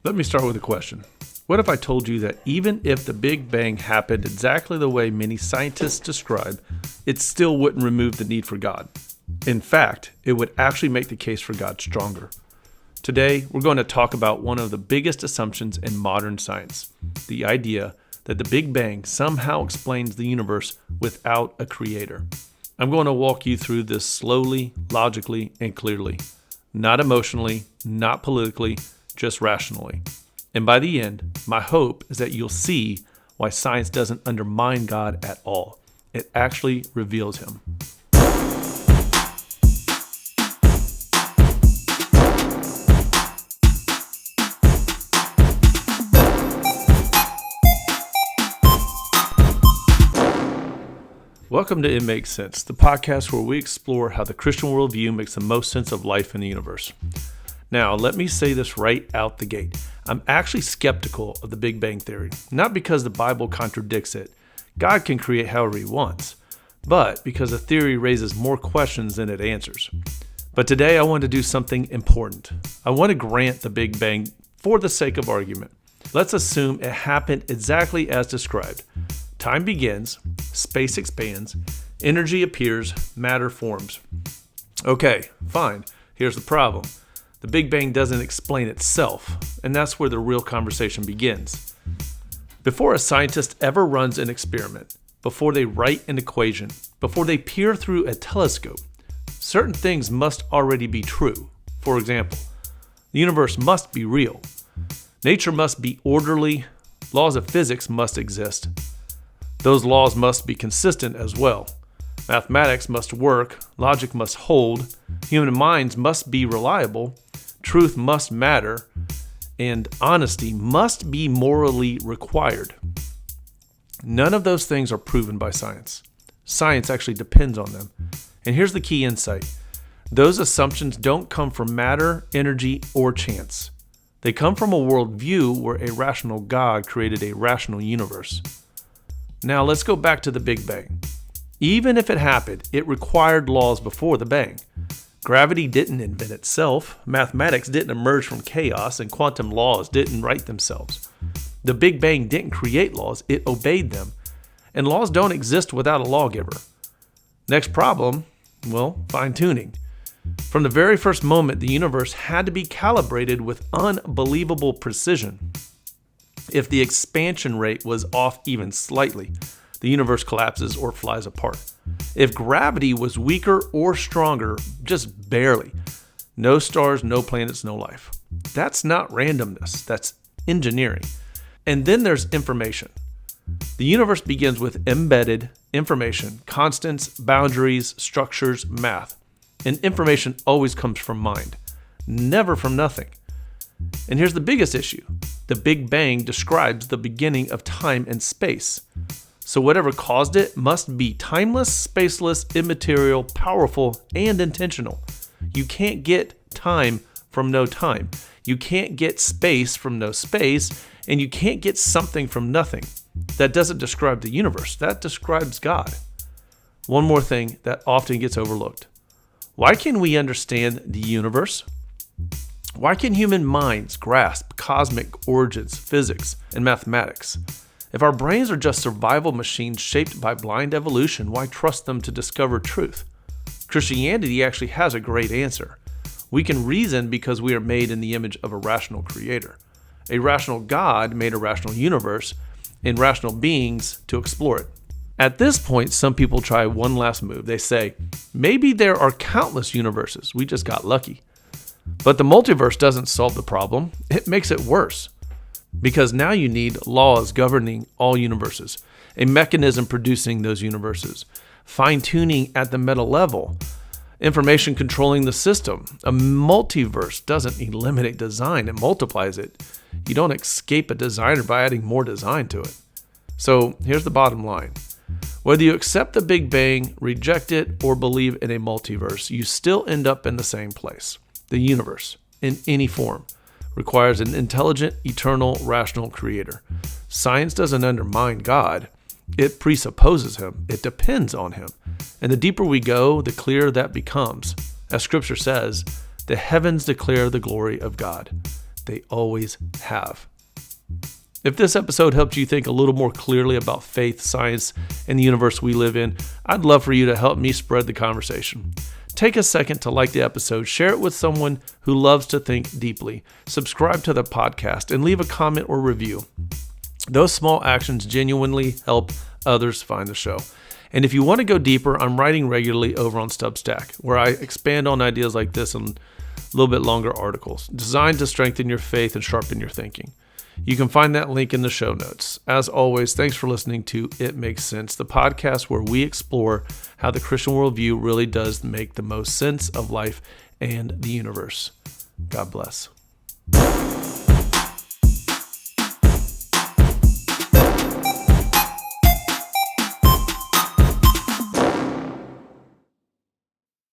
Let me start with a question. What if I told you that even if the Big Bang happened exactly the way many scientists describe, it still wouldn't remove the need for God? In fact, it would actually make the case for God stronger. Today, we're going to talk about one of the biggest assumptions in modern science, the idea that the Big Bang somehow explains the universe without a creator. I'm going to walk you through this slowly, logically, and clearly. Not emotionally, not politically, just rationally. And by the end, my hope is that you'll see why science doesn't undermine God at all. It actually reveals him. Welcome to It Makes Sense, the podcast where we explore how the Christian worldview makes the most sense of life in the universe. Now, let me say this right out the gate. I'm actually skeptical of the Big Bang Theory, not because the Bible contradicts it. God can create however he wants, but because the theory raises more questions than it answers. But today I want to do something important. I want to grant the Big Bang for the sake of argument. Let's assume it happened exactly as described. Time begins, space expands, energy appears, matter forms. Okay, fine. Here's the problem. The Big Bang doesn't explain itself, and that's where the real conversation begins. Before a scientist ever runs an experiment, before they write an equation, before they peer through a telescope, certain things must already be true. For example, the universe must be real. Nature must be orderly. Laws of physics must exist. Those laws must be consistent as well. Mathematics must work, logic must hold, human minds must be reliable, truth must matter, and honesty must be morally required. None of those things are proven by science. Science actually depends on them. And here's the key insight. Those assumptions don't come from matter, energy, or chance. They come from a worldview where a rational God created a rational universe. Now let's go back to the Big Bang. Even if it happened, it required laws before the bang. Gravity didn't invent itself, mathematics didn't emerge from chaos, and quantum laws didn't write themselves. The Big Bang didn't create laws, it obeyed them. And laws don't exist without a lawgiver. Next problem, fine-tuning. From the very first moment, the universe had to be calibrated with unbelievable precision. If the expansion rate was off even slightly, the universe collapses or flies apart. If gravity was weaker or stronger, just barely, no stars, no planets, no life. That's not randomness, that's engineering. And then there's information. The universe begins with embedded information, constants, boundaries, structures, math. And information always comes from mind, never from nothing. And here's the biggest issue. The Big Bang describes the beginning of time and space. So whatever caused it must be timeless, spaceless, immaterial, powerful, and intentional. You can't get time from no time. You can't get space from no space, and you can't get something from nothing. That doesn't describe the universe. That describes God. One more thing that often gets overlooked. Why can we understand the universe? Why can human minds grasp cosmic origins, physics, and mathematics? If our brains are just survival machines shaped by blind evolution, why trust them to discover truth? Christianity actually has a great answer. We can reason because we are made in the image of a rational creator. A rational God made a rational universe and rational beings to explore it. At this point, some people try one last move. They say, maybe there are countless universes. We just got lucky. But the multiverse doesn't solve the problem. It makes it worse. Because now you need laws governing all universes, a mechanism producing those universes, fine-tuning at the meta level, information controlling the system. A multiverse doesn't eliminate design, it multiplies it. You don't escape a designer by adding more design to it. So here's the bottom line. Whether you accept the Big Bang, reject it, or believe in a multiverse, you still end up in the same place. The universe, in any form, requires an intelligent, eternal, rational creator. Science doesn't undermine God. It presupposes him. It depends on him. And the deeper we go, the clearer that becomes. As Scripture says, the heavens declare the glory of God. They always have. If this episode helped you think a little more clearly about faith, science, and the universe we live in, I'd love for you to help me spread the conversation. Take a second to like the episode, share it with someone who loves to think deeply, subscribe to the podcast, and leave a comment or review. Those small actions genuinely help others find the show. And if you want to go deeper, I'm writing regularly over on Substack, where I expand on ideas like this in a little bit longer articles, designed to strengthen your faith and sharpen your thinking. You can find that link in the show notes. As always, thanks for listening to It Makes Sense, the podcast where we explore how the Christian worldview really does make the most sense of life and the universe. God bless.